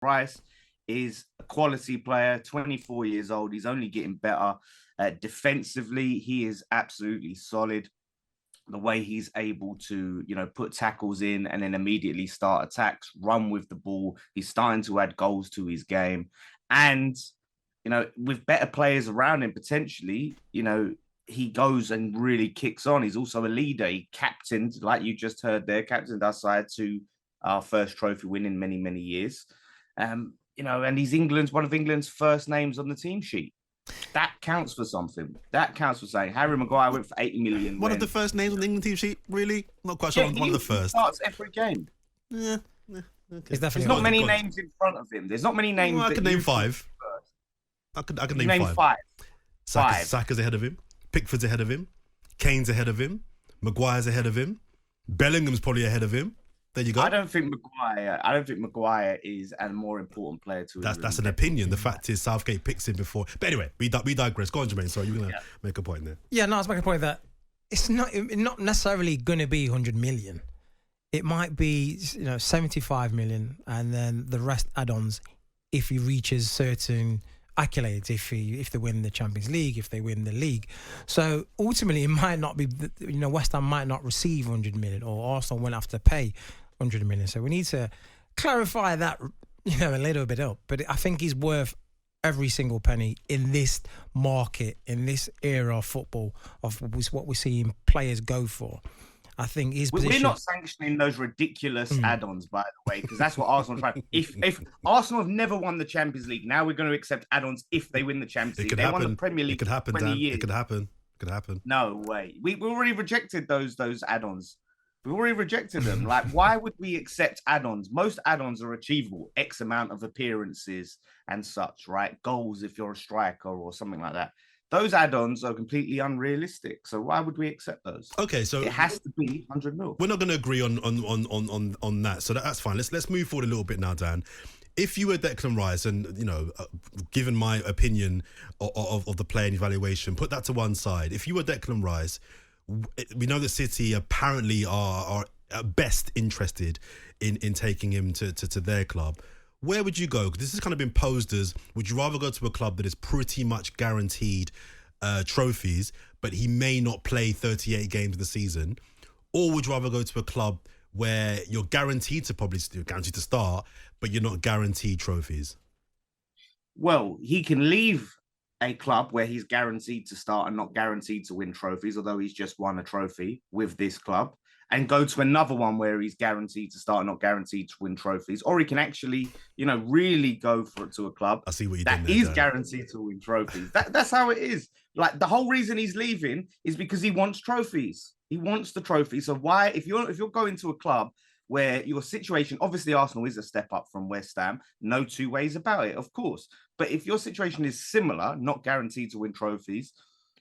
Rice is a quality player, 24 years old. He's only getting better. Defensively, he is absolutely solid. The way he's able to, put tackles in and then immediately start attacks, run with the ball. He's starting to add goals to his game. And, with better players around him, potentially, he goes and really kicks on. He's also a leader. He captained, like you just heard there, captained our side to our first trophy win in many, many years. And he's one of England's first names on the team sheet. That counts for something. That counts for saying Harry Maguire went for 80 million. One of the first names on the England team sheet, really? Not quite sure. One of the first. He starts every game. Yeah. Okay. There's not many names in front of him. There's not many names. Well, I can name five. I could name five. Saka's ahead of him. Pickford's ahead of him. Kane's ahead of him. Maguire's ahead of him. Bellingham's probably ahead of him. There you go. I don't think Maguire is a more important player to him. That's an opinion. The fact is Southgate picks him before. But anyway, we digress. Go on, Jermaine. Sorry, you were going to make a point there. Yeah, no, I was making a point that it's not necessarily going to be 100 million. It might be 75 million and then the rest add-ons if he reaches certain accolades, if they win the Champions League, if they win the league. So ultimately, it might not be, West Ham might not receive 100 million or Arsenal won't have to pay 100 million. So we need to clarify that, a little bit up. But I think he's worth every single penny in this market, in this era of football, of what we're seeing players go for. I think his position... We're not sanctioning those ridiculous add-ons, by the way, because that's what Arsenal try. If Arsenal have never won the Champions League, now we're going to accept add-ons if they win the Champions League. They won the Premier League. It could happen, Dan. It could happen. No way. We already rejected those add-ons. We already rejected them. Like, why would we accept add-ons? Most add-ons are achievable. X amount of appearances and such, right? Goals if you're a striker or something like that. Those add-ons are completely unrealistic. So why would we accept those? Okay, so it has to be 100 mil. We're not going to agree on that. So that's fine. Let's move forward a little bit now, Dan. If you were Declan Rice, and given my opinion of the player and evaluation, put that to one side. If you were Declan Rice, we know that City apparently are at best interested in taking him to their club. Where would you go? Because this has kind of been posed as, would you rather go to a club that is pretty much guaranteed trophies, but he may not play 38 games of the season? Or would you rather go to a club where you're guaranteed to start, but you're not guaranteed trophies? Well, he can leave a club where he's guaranteed to start and not guaranteed to win trophies, although he's just won a trophy with this club, and go to another one where he's guaranteed to start and not guaranteed to win trophies. Or he can actually, really go to a club I see what you that there, is Dan. guaranteed to win trophies. That's how it is. Like, the whole reason he's leaving is because he wants trophies. He wants the trophy. So why, if you're going to a club where your situation, obviously Arsenal is a step up from West Ham, no two ways about it, of course. But if your situation is similar, not guaranteed to win trophies,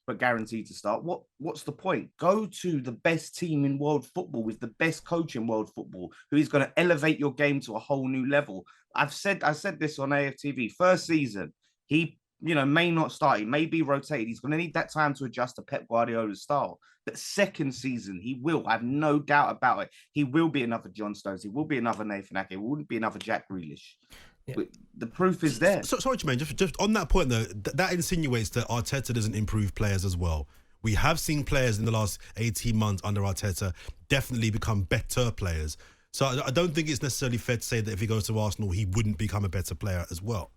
but guaranteed to start, what's the point? Go to the best team in world football with the best coach in world football, who is going to elevate your game to a whole new level. I said this on AFTV. First season, he may not start. He may be rotated. He's going to need that time to adjust to Pep Guardiola's style. But second season, he will. I have no doubt about it. He will be another John Stones. He will be another Nathan Ake. He wouldn't be another Jack Grealish. Yeah. The proof is there. Sorry, Jermaine, just on that point, though, that insinuates that Arteta doesn't improve players as well. We have seen players in the last 18 months under Arteta definitely become better players. So I don't think it's necessarily fair to say that if he goes to Arsenal, he wouldn't become a better player as well.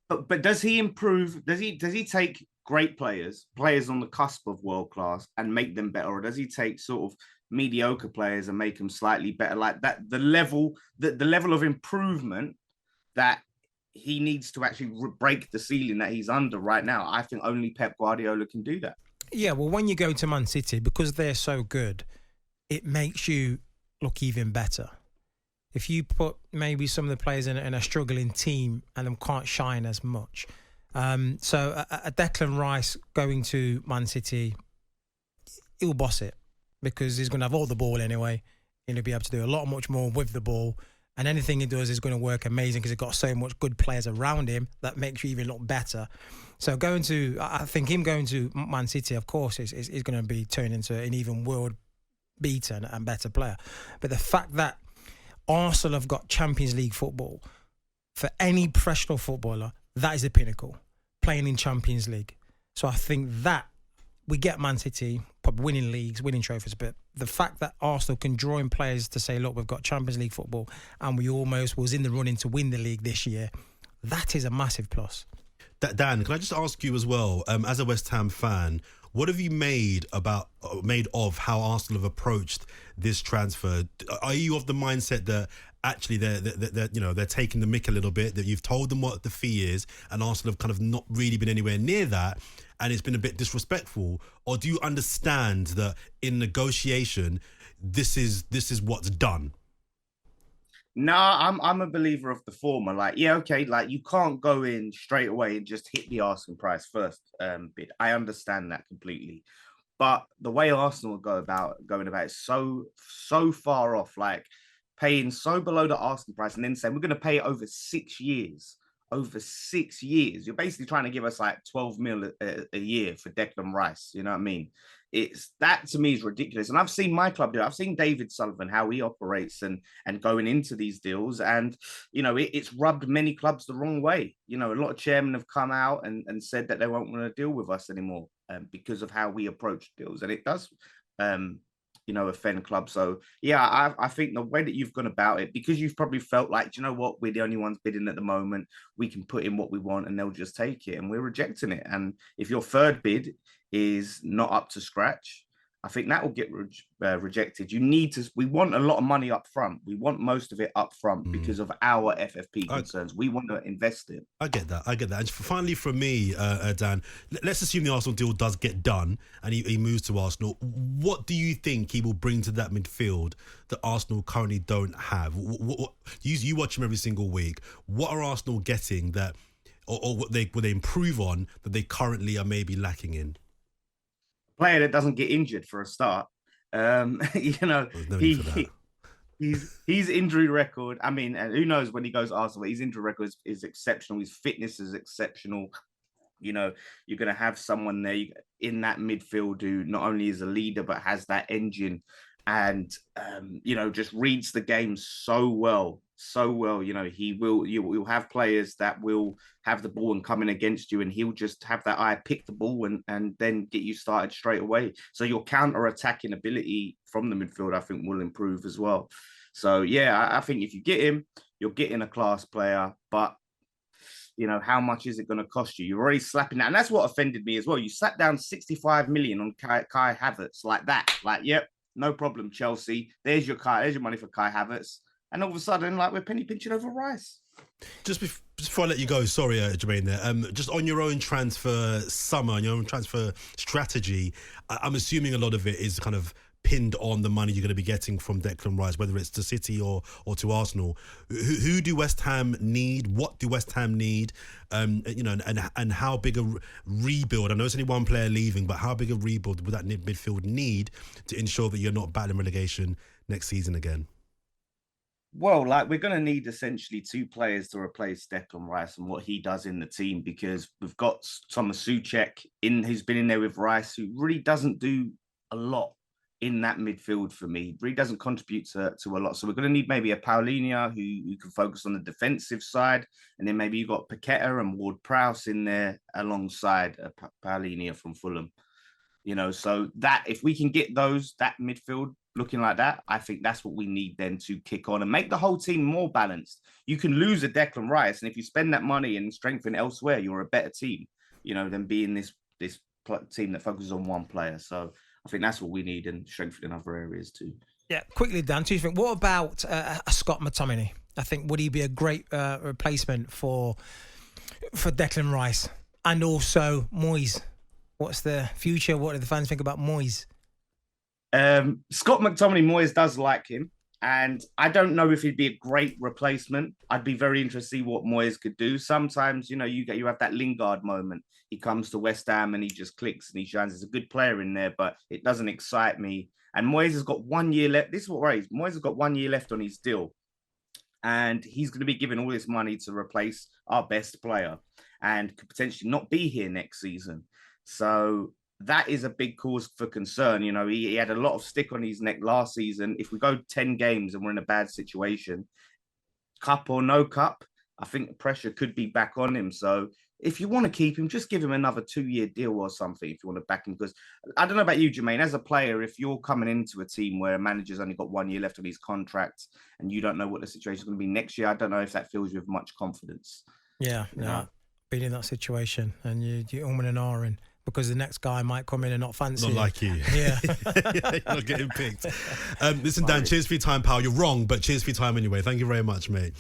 But does he improve? Does he take great players on the cusp of world class, and make them better, or does he take sort of mediocre players and make them slightly better? Like that, the level of improvement that he needs to actually break the ceiling that he's under right now. I think only Pep Guardiola can do that. Yeah, well, when you go to Man City, because they're so good, it makes you look even better. If you put maybe some of the players in a struggling team and them can't shine as much. So a Declan Rice going to Man City, he'll boss it because he's going to have all the ball anyway. He'll be able to do much more with the ball. And anything he does is going to work amazing because he's got so much good players around him that makes you even look better. So I think him going to Man City, of course, is going to be turned into an even world beater and better player. But the fact that Arsenal have got Champions League football for any professional footballer, that is the pinnacle, playing in Champions League. So I think that we get Man City probably winning leagues, winning trophies, but the fact that Arsenal can draw in players to say, look, we've got Champions League football and we almost was in the running to win the league this year, that is a massive plus. Dan, can I just ask you as well, as a West Ham fan, what have you made of how Arsenal have approached this transfer? Are you of the mindset that actually they're taking the mick a little bit, that you've told them what the fee is and Arsenal have kind of not really been anywhere near that and it's been a bit disrespectful? Or do you understand that in negotiation, this is what's done? No, I'm a believer of the former. Like, yeah, okay, like you can't go in straight away and just hit the asking price first bid. I understand that completely. But the way Arsenal going about is so far off, like paying so below the asking price and then saying we're going to pay it over 6 years. Over 6 years. You're basically trying to give us like 12 mil a year for Declan Rice. You know what I mean? It's that to me is ridiculous. And I've seen my club do it. I've seen David Sullivan, how he operates and going into these deals. And, you know, it's rubbed many clubs the wrong way. You know, a lot of chairmen have come out and said that they won't want to deal with us anymore because of how we approach deals. And it does, you know, offend clubs. So, yeah, I think the way that you've gone about it, because you've probably felt like, you know what, we're the only ones bidding at the moment. We can put in what we want and they'll just take it. And we're rejecting it. And if your third bid is not up to scratch, I think that will get rejected. We want a lot of money up front. We want most of it up front because of our FFP concerns. We want to invest it. I get that. And finally, from me, Dan, let's assume the Arsenal deal does get done and he moves to Arsenal. What do you think he will bring to that midfield that Arsenal currently don't have? You watch him every single week. What are Arsenal getting that, or what will they improve on that they currently are maybe lacking in? Player that doesn't get injured for a start. You know, his injury record. I mean, who knows when he goes Arsenal? His injury record is exceptional. His fitness is exceptional. You know, you're going to have someone there in that midfield who not only is a leader but has that engine and you know, just reads the game so well. You know, you'll have players that will have the ball and come in against you, and he'll just have that eye, pick the ball and then get you started straight away. So your counter-attacking ability from the midfield, I think, will improve as well. So yeah, I think if you get him, you're getting a class player, but you know, how much is it going to cost you? You're already slapping that. And that's what offended me as well. You slapped down 65 million on Kai Havertz like that. Like, yep, no problem, Chelsea. There's your money for Kai Havertz. And all of a sudden, like, we're penny pinching over Rice. Just before I let you go, sorry, Jermaine, there. Just on your own transfer summer, and your own transfer strategy, I'm assuming a lot of it is kind of pinned on the money you're going to be getting from Declan Rice, whether it's to City or to Arsenal. Who do West Ham need? What do West Ham need? You know, and how big a rebuild? I know it's only one player leaving, but how big a rebuild would that midfield need to ensure that you're not battling relegation next season again? Well, like, we're going to need essentially 2 players to replace Declan Rice and what he does in the team, because we've got Thomas Souček who's been in there with Rice, who really doesn't do a lot in that midfield for me. Really doesn't contribute to a lot. So we're going to need maybe a Paulinho who can focus on the defensive side, and then maybe you've got Paqueta and Ward-Prowse in there alongside Paulinho from Fulham. You know, so that if we can get that midfield looking like that, I think that's what we need then to kick on and make the whole team more balanced. You can lose a Declan Rice, and if you spend that money and strengthen elsewhere, you're a better team, you know, than being this team that focuses on one player. So I think that's what we need, and strengthen in other areas too. Yeah, quickly, Dan, do you think, what about a Scott McTominay? I think, would he be a great replacement for Declan Rice? And also Moyes. What's the future? What do the fans think about Moyes? Scott McTominay, Moyes does like him, and I don't know if he'd be a great replacement. I'd be very interested to see what Moyes could do. Sometimes, you know, you have that Lingard moment. He comes to West Ham and he just clicks and he shines. There's a good player in there, but it doesn't excite me. And Moyes has got 1 year left. This is what worries. Moyes has got 1 year left on his deal, and he's going to be given all this money to replace our best player and could potentially not be here next season. So that is a big cause for concern. You know, he had a lot of stick on his neck last season. If we go 10 games and we're in a bad situation, cup or no cup, I think the pressure could be back on him. So if you want to keep him, just give him another 2-year deal or something if you want to back him. Because I don't know about you, Jermaine, as a player, if you're coming into a team where a manager's only got 1 year left of his contract and you don't know what the situation is going to be next year, I don't know if that fills you with much confidence. Yeah, no, being in that situation and you're umming and ahhing because the next guy might come in and not fancy Not it. like you. Yeah. You're not getting picked. Listen, Dan, cheers for your time, pal. You're wrong, but cheers for your time anyway. Thank you very much, mate.